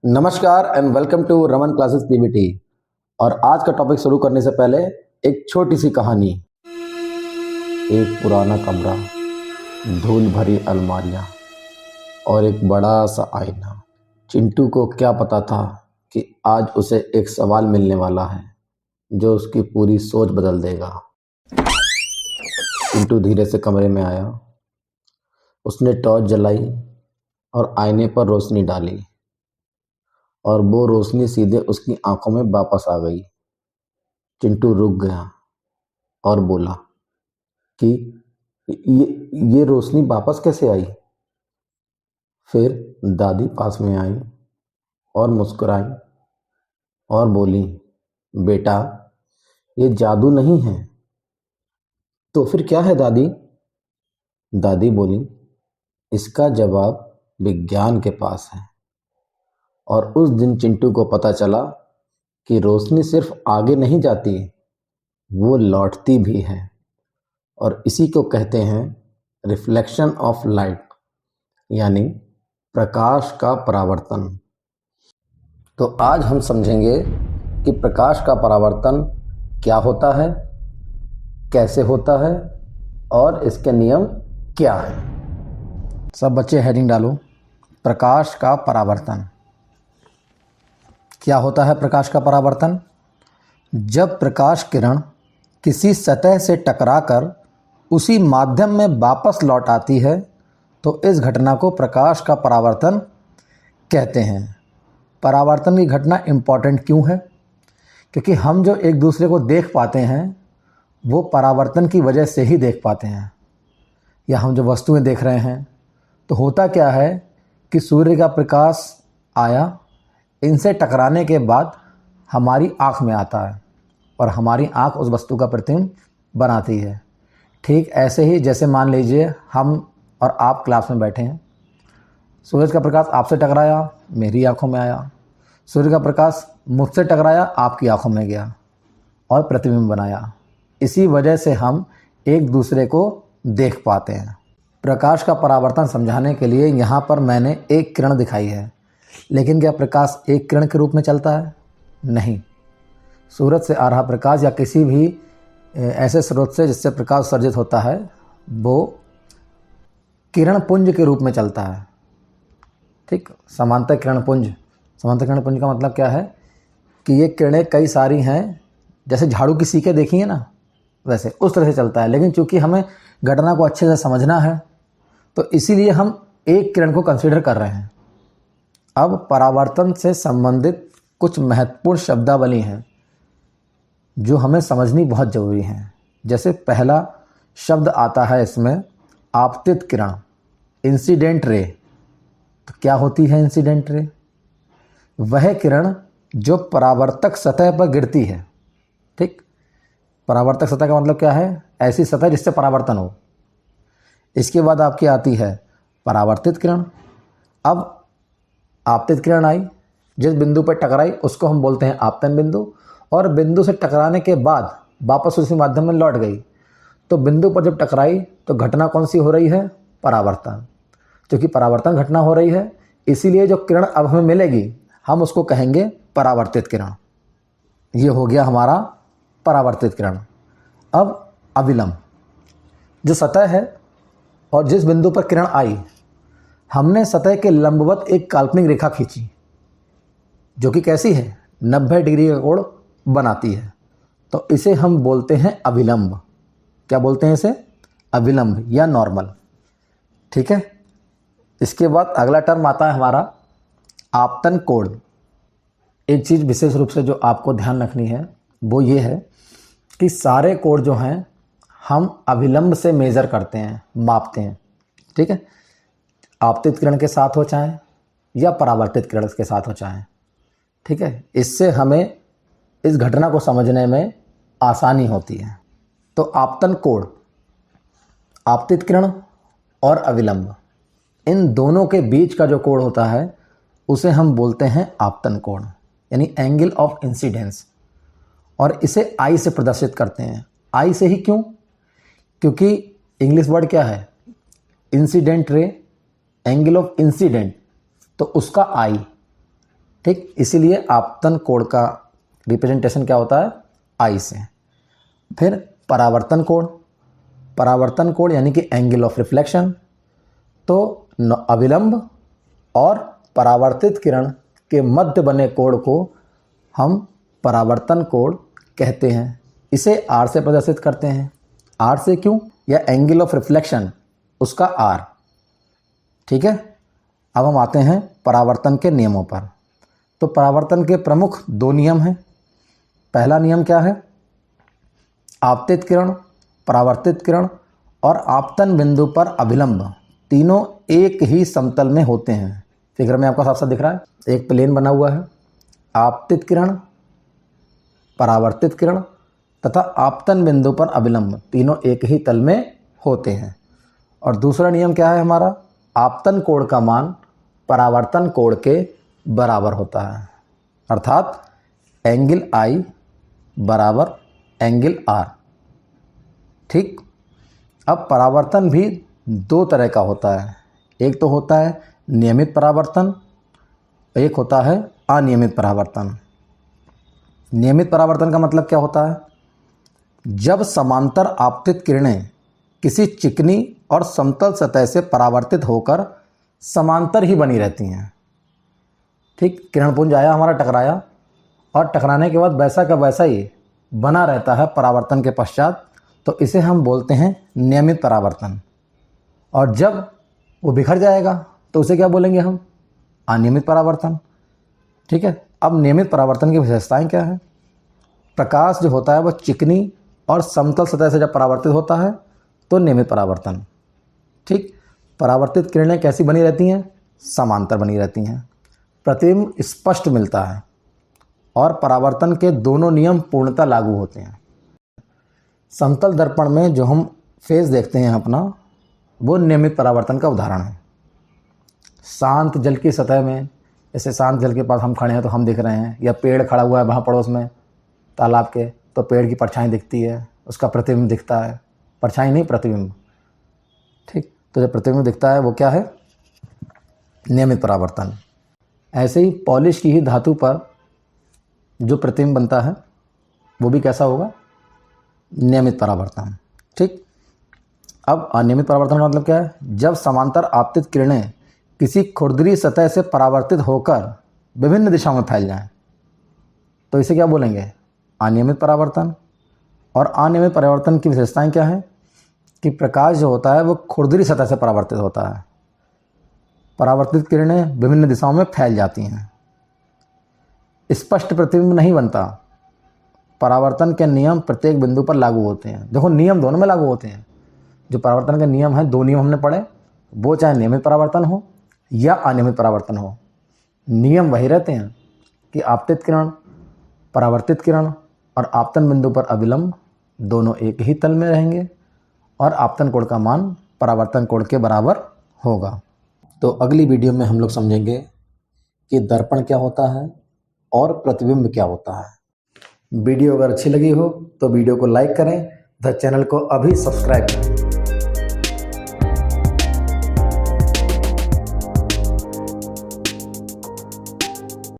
नमस्कार and welcome to Raman classes PBT. और आज का टॉपिक शुरू करने से पहले एक छोटी सी कहानी। एक पुराना कमरा, धूल भरी अलमारियां और एक बड़ा सा आईना। चिंटू को क्या पता था कि आज उसे एक सवाल मिलने वाला है जो उसकी पूरी सोच बदल देगा। चिंटू धीरे से कमरे में आया। उसने टॉर्च जलाई और आईने पर रोशनी डाली और वो रोशनी सीधे उसकी आंखों में वापस आ गई। चिंटू रुक गया और बोला कि ये रोशनी वापस कैसे आई। फिर दादी पास में आई और मुस्कुराई और बोली, बेटा ये जादू नहीं है। तो फिर क्या है दादी? दादी बोली, इसका जवाब विज्ञान के पास है। और उस दिन चिंटू को पता चला कि रोशनी सिर्फ आगे नहीं जाती, वो लौटती भी है। और इसी को कहते हैं रिफ्लेक्शन ऑफ लाइट, यानी प्रकाश का परावर्तन। तो आज हम समझेंगे कि प्रकाश का परावर्तन क्या होता है, कैसे होता है और इसके नियम क्या हैं। सब बच्चे हेडिंग डालो। प्रकाश का परावर्तन क्या होता है? प्रकाश का परावर्तन, जब प्रकाश किरण किसी सतह से टकराकर उसी माध्यम में वापस लौट आती है तो इस घटना को प्रकाश का परावर्तन कहते हैं। परावर्तन की घटना इम्पॉर्टेंट क्यों है? क्योंकि हम जो एक दूसरे को देख पाते हैं वो परावर्तन की वजह से ही देख पाते हैं। या हम जो वस्तुएं देख रहे हैं, तो होता क्या है कि सूर्य का प्रकाश आया, इनसे टकराने के बाद हमारी आँख में आता है और हमारी आँख उस वस्तु का प्रतिबिंब बनाती है। ठीक ऐसे ही जैसे मान लीजिए हम और आप क्लास में बैठे हैं, सूरज का प्रकाश आपसे टकराया, मेरी आँखों में आया। सूर्य का प्रकाश मुझसे टकराया, आपकी आँखों में गया और प्रतिबिंब बनाया। इसी वजह से हम एक दूसरे को देख पाते हैं। प्रकाश का परावर्तन समझाने के लिए यहाँ पर मैंने एक किरण दिखाई है, लेकिन क्या प्रकाश एक किरण के रूप में चलता है? नहीं। सूरज से आ रहा प्रकाश या किसी भी ऐसे स्रोत से जिससे प्रकाश सर्जित होता है वो किरण पुंज के रूप में चलता है। ठीक, समांतर किरण पुंज। समांतर किरण पुंज का मतलब क्या है कि ये किरणें कई सारी हैं, जैसे झाड़ू की सीखें देखी है ना, वैसे उस तरह से चलता है। लेकिन चूंकि हमें घटना को अच्छे से समझना है तो इसीलिए हम एक किरण को कंसीडर कर रहे हैं। अब परावर्तन से संबंधित कुछ महत्वपूर्ण शब्दावली हैं जो हमें समझनी बहुत ज़रूरी हैं। जैसे पहला शब्द आता है इसमें आपतित किरण, इंसिडेंट रे। तो क्या होती है इंसिडेंट रे? वह किरण जो परावर्तक सतह पर गिरती है। ठीक, परावर्तक सतह का मतलब क्या है? ऐसी सतह जिससे परावर्तन हो। इसके बाद आपकी आती है परावर्तित किरण। अब आपतित किरण आई, जिस बिंदु पर टकराई उसको हम बोलते हैं आपतन बिंदु, और बिंदु से टकराने के बाद वापस उसी माध्यम में लौट गई। तो बिंदु पर जब टकराई तो घटना कौन सी हो रही है? परावर्तन। क्योंकि परावर्तन घटना हो रही है, इसीलिए जो किरण अब हमें मिलेगी हम उसको कहेंगे परावर्तित किरण। ये हो गया हमारा परावर्तित किरण। अब अविलंब, जो सतह है और जिस बिंदु पर किरण आई, हमने सतह के लंबवत एक काल्पनिक रेखा खींची जो कि कैसी है? 90 डिग्री का कोण बनाती है। तो इसे हम बोलते हैं अविलंब। क्या बोलते हैं इसे? अविलंब या नॉर्मल। ठीक है। इसके बाद अगला टर्म आता है हमारा आपतन कोण। एक चीज़ विशेष रूप से जो आपको ध्यान रखनी है वो ये है कि सारे कोण जो हैं हम अविलंब से मेज़र करते हैं, मापते हैं। ठीक है, आपतित किरण के साथ हो चाहे या परावर्तित किरण के साथ हो चाहे। ठीक है, इससे हमें इस घटना को समझने में आसानी होती है। तो आपतन कोण, आपतित किरण और अविलंब, इन दोनों के बीच का जो कोण होता है उसे हम बोलते हैं आपतन कोण, यानी एंगल ऑफ इंसिडेंस। और इसे आई से प्रदर्शित करते हैं। आई से ही क्यों? क्योंकि इंग्लिश वर्ड क्या है? Incident ray, angle of incident, तो उसका आई। ठीक, इसीलिए आपतन कोण का रिप्रेजेंटेशन क्या होता है, आई से। फिर परावर्तन कोण, परावर्तन कोण यानी कि एंगल ऑफ रिफ्लेक्शन। तो अविलंब और परावर्तित किरण के मध्य बने कोण को हम परावर्तन कोण कहते हैं। इसे आर से प्रदर्शित करते हैं। आर से क्यों, या एंगल ऑफ रिफ्लेक्शन उसका आर। ठीक है, अब हम आते हैं परावर्तन के नियमों पर। तो परावर्तन के प्रमुख दो नियम हैं। पहला नियम क्या है, आपतित किरण, परावर्तित किरण और आपतन बिंदु पर अभिलंब तीनों एक ही समतल में होते हैं। फिगर में आपका साफ साफ दिख रहा है, एक प्लेन बना हुआ है। आपतित किरण, परावर्तित किरण तथा आपतन बिंदु पर अभिलंब तीनों एक ही तल में होते हैं। और दूसरा नियम क्या है हमारा, आपतन कोण का मान परावर्तन कोण के बराबर होता है, अर्थात एंगल आई बराबर एंगल आर। ठीक, अब परावर्तन भी दो तरह का होता है। एक तो होता है नियमित परावर्तन, एक होता है अनियमित परावर्तन। नियमित परावर्तन का मतलब क्या होता है, जब समांतर आपतित किरणें किसी चिकनी और समतल सतह से परावर्तित होकर समांतर ही बनी रहती हैं। ठीक, किरणपुंज आया हमारा, टकराया और टकराने के बाद वैसा का वैसा ही बना रहता है परावर्तन के पश्चात, तो इसे हम बोलते हैं नियमित परावर्तन। और जब वो बिखर जाएगा तो उसे क्या बोलेंगे हम, अनियमित परावर्तन। ठीक है, अब नियमित परावर्तन की विशेषताएं क्या है, प्रकाश जो होता है वह चिकनी और समतल सतह से जब परावर्तित होता है तो नियमित परावर्तन। ठीक, परावर्तित किरणें कैसी बनी रहती हैं, समांतर बनी रहती हैं, प्रतिबिंब स्पष्ट मिलता है और परावर्तन के दोनों नियम पूर्णतः लागू होते हैं। समतल दर्पण में जो हम फेस देखते हैं अपना, वो नियमित परावर्तन का उदाहरण है। शांत जल की सतह में, जैसे शांत जल के पास हम खड़े हैं तो हम दिख रहे हैं, या पेड़ खड़ा हुआ है वहाँ पड़ोस में तालाब के, तो पेड़ की परछाई दिखती है, उसका प्रतिबिंब दिखता है, परछाई नहीं प्रतिबिंब। ठीक, तो जब प्रतिबिंब दिखता है वो क्या है, नियमित परावर्तन। ऐसे ही पॉलिश की ही धातु पर जो प्रतिबिंब बनता है वो भी कैसा होगा, नियमित परावर्तन। ठीक, अब अनियमित परावर्तन का मतलब क्या है, जब समांतर आपतित किरणें किसी खुरदरी सतह से परावर्तित होकर विभिन्न दिशाओं में फैल जाएं, तो इसे क्या बोलेंगे, अनियमित परावर्तन। और अनियमित परावर्तन की विशेषताएं क्या है, कि प्रकाश जो होता है वो खुरदरी सतह से परावर्तित होता है, परावर्तित किरणें विभिन्न दिशाओं में फैल जाती हैं, स्पष्ट प्रतिबिंब नहीं बनता। परावर्तन के नियम प्रत्येक बिंदु पर लागू होते हैं। देखो, नियम दोनों में लागू होते हैं। जो परावर्तन के नियम हैं, दो नियम हमने पढ़े, वो चाहे नियमित परावर्तन हो या अनियमित परावर्तन हो, नियम वही रहते हैं कि आपतित किरण, परावर्तित किरण और आपतन बिंदु पर अभिलंब दोनों एक ही तल में रहेंगे और आपतन कोण का मान परावर्तन कोण के बराबर होगा। तो अगली वीडियो में हम लोग समझेंगे कि दर्पण क्या होता है और प्रतिबिंब क्या होता है। वीडियो अगर अच्छी लगी हो तो वीडियो को लाइक करें, द चैनल को अभी सब्सक्राइब करें।